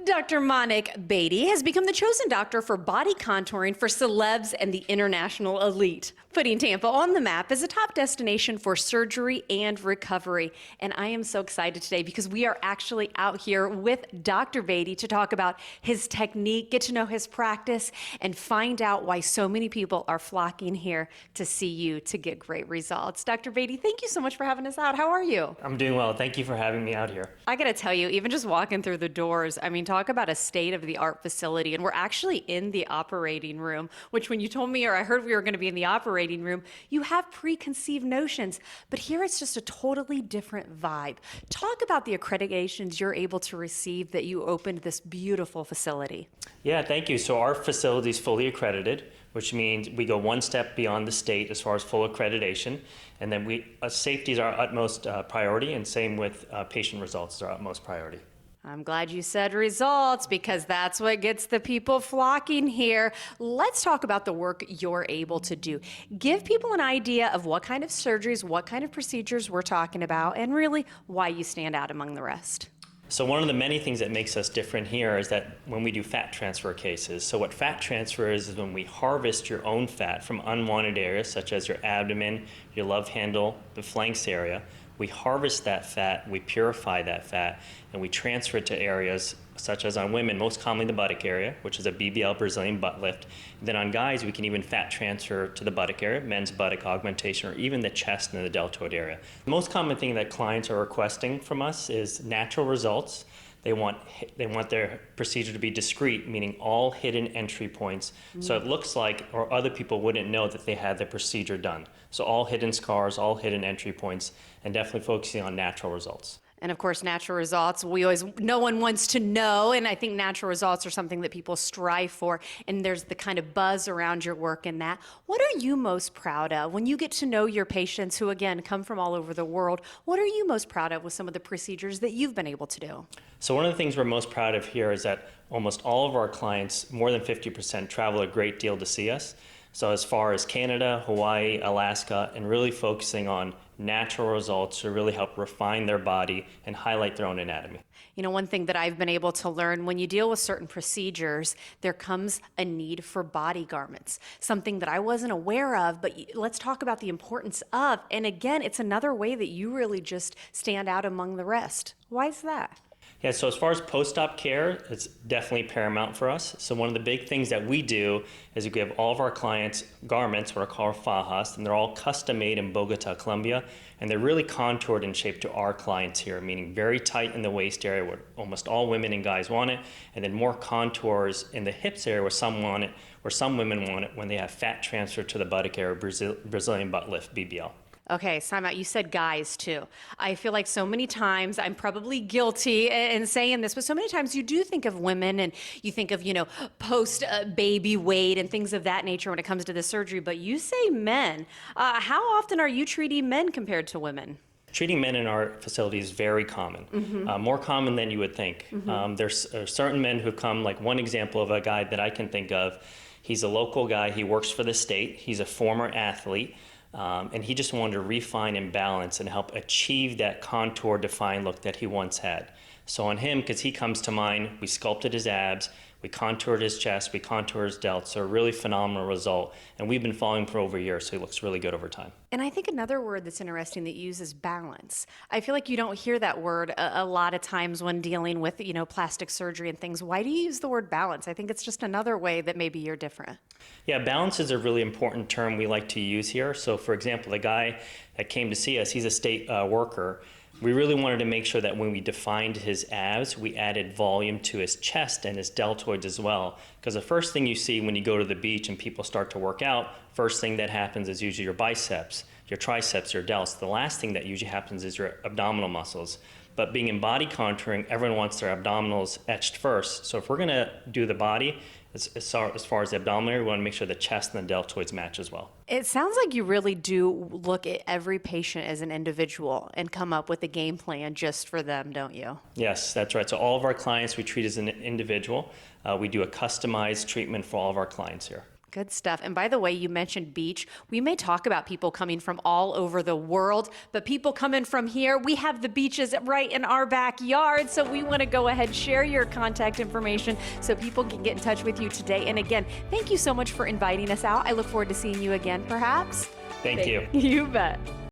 Dr. Manik Bedi has become the chosen doctor for body contouring for celebs and the international elite, putting Tampa on the map as a top destination for surgery and recovery. And I am so excited today because we are actually out here with Dr. Bedi to talk about his technique, get to know his practice, and find out why so many people are flocking here to see you to get great results. Dr. Bedi, thank you so much for having us out. How are you? I'm doing well. Thank you for having me out here. I gotta tell you, even just walking through the doors, I mean, talk about a state-of-the-art facility. And we're actually in the operating room, which when you told me, or I heard we were gonna be in the operating room, you have preconceived notions, but here it's just a totally different vibe. Talk about the accreditations you're able to receive that you opened this beautiful facility. Yeah, thank you. So our facility is fully accredited, which means we go one step beyond the state as far as full accreditation. And then safety is our utmost priority, and same with patient results is our utmost priority. I'm glad you said results because that's what gets the people flocking here. Let's talk about the work you're able to do. Give people an idea of what kind of surgeries, what kind of procedures we're talking about, and really why you stand out among the rest. So one of the many things that makes us different here is that when we do fat transfer cases, so what fat transfer is when we harvest your own fat from unwanted areas such as your abdomen, your love handle, the flanks area. We harvest that fat, we purify that fat, and we transfer it to areas such as on women, most commonly the buttock area, which is a BBL Brazilian butt lift. And then on guys, we can even fat transfer to the buttock area, men's buttock augmentation, or even the chest and the deltoid area. The most common thing that clients are requesting from us is natural results. They want their procedure to be discreet, meaning all hidden entry points. So it looks like, or other people wouldn't know that they had the procedure done. So all hidden scars, all hidden entry points, and definitely focusing on natural results. And of course, natural results, no one wants to know, and I think natural results are something that people strive for, and there's the kind of buzz around your work in that. What are you most proud of when you get to know your patients who, again, come from all over the world? What are you most proud of with some of the procedures that you've been able to do? So one of the things we're most proud of here is that almost all of our clients, more than 50%, travel a great deal to see us. So as far as Canada, Hawaii, Alaska, and really focusing on natural results to really help refine their body and highlight their own anatomy. You know, one thing that I've been able to learn, when you deal with certain procedures, there comes a need for body garments, something that I wasn't aware of, but let's talk about the importance of. And again, it's another way that you really just stand out among the rest. Why is that? Yeah, so as far as post-op care, it's definitely paramount for us. So one of the big things that we do is we give all of our clients garments, what are called fajas, and they're all custom made in Bogota, Colombia, and they're really contoured and shaped to our clients here, meaning very tight in the waist area where almost all women and guys want it, and then more contours in the hips area where some want it, where some women want it when they have fat transfer to the buttock area, Brazilian butt lift, BBL. Okay, so you said guys too. I feel like so many times, I'm probably guilty in saying this, but so many times you do think of women and you think of, post-baby weight and things of that nature when it comes to the surgery, but you say men. How often are you treating men compared to women? Treating men in our facility is very common, more common than you would think. There's certain men who come, like one example of a guy that I can think of, he's a local guy, he works for the state, he's a former athlete, and he just wanted to refine and balance and help achieve that contour defined look that he once had. So on him, because he comes to mind, we sculpted his abs, we contoured his chest, we contoured his delts, so a really phenomenal result. And we've been following for over a year, so he looks really good over time. And I think another word that's interesting that you use is balance. I feel like you don't hear that word a lot of times when dealing with, plastic surgery and things. Why do you use the word balance? I think it's just another way that maybe you're different. Yeah, balance is a really important term we like to use here. So for example, the guy that came to see us, he's a state worker. We really wanted to make sure that when we defined his abs, we added volume to his chest and his deltoids as well. Because the first thing you see when you go to the beach and people start to work out, first thing that happens is usually your biceps, your triceps, your delts. The last thing that usually happens is your abdominal muscles. But being in body contouring, everyone wants their abdominals etched first. So if we're going to do the body, as far as the abdominal area, we want to make sure the chest and the deltoids match as well. It sounds like you really do look at every patient as an individual and come up with a game plan just for them, don't you? Yes, that's right. So all of our clients we treat as an individual. We do a customized treatment for all of our clients here. Good stuff. And by the way, you mentioned beach. We may talk about people coming from all over the world, but people coming from here, we have the beaches right in our backyard. So we want to go ahead, share your contact information so people can get in touch with you today. And again, thank you so much for inviting us out. I look forward to seeing you again, perhaps. Thank you. You bet.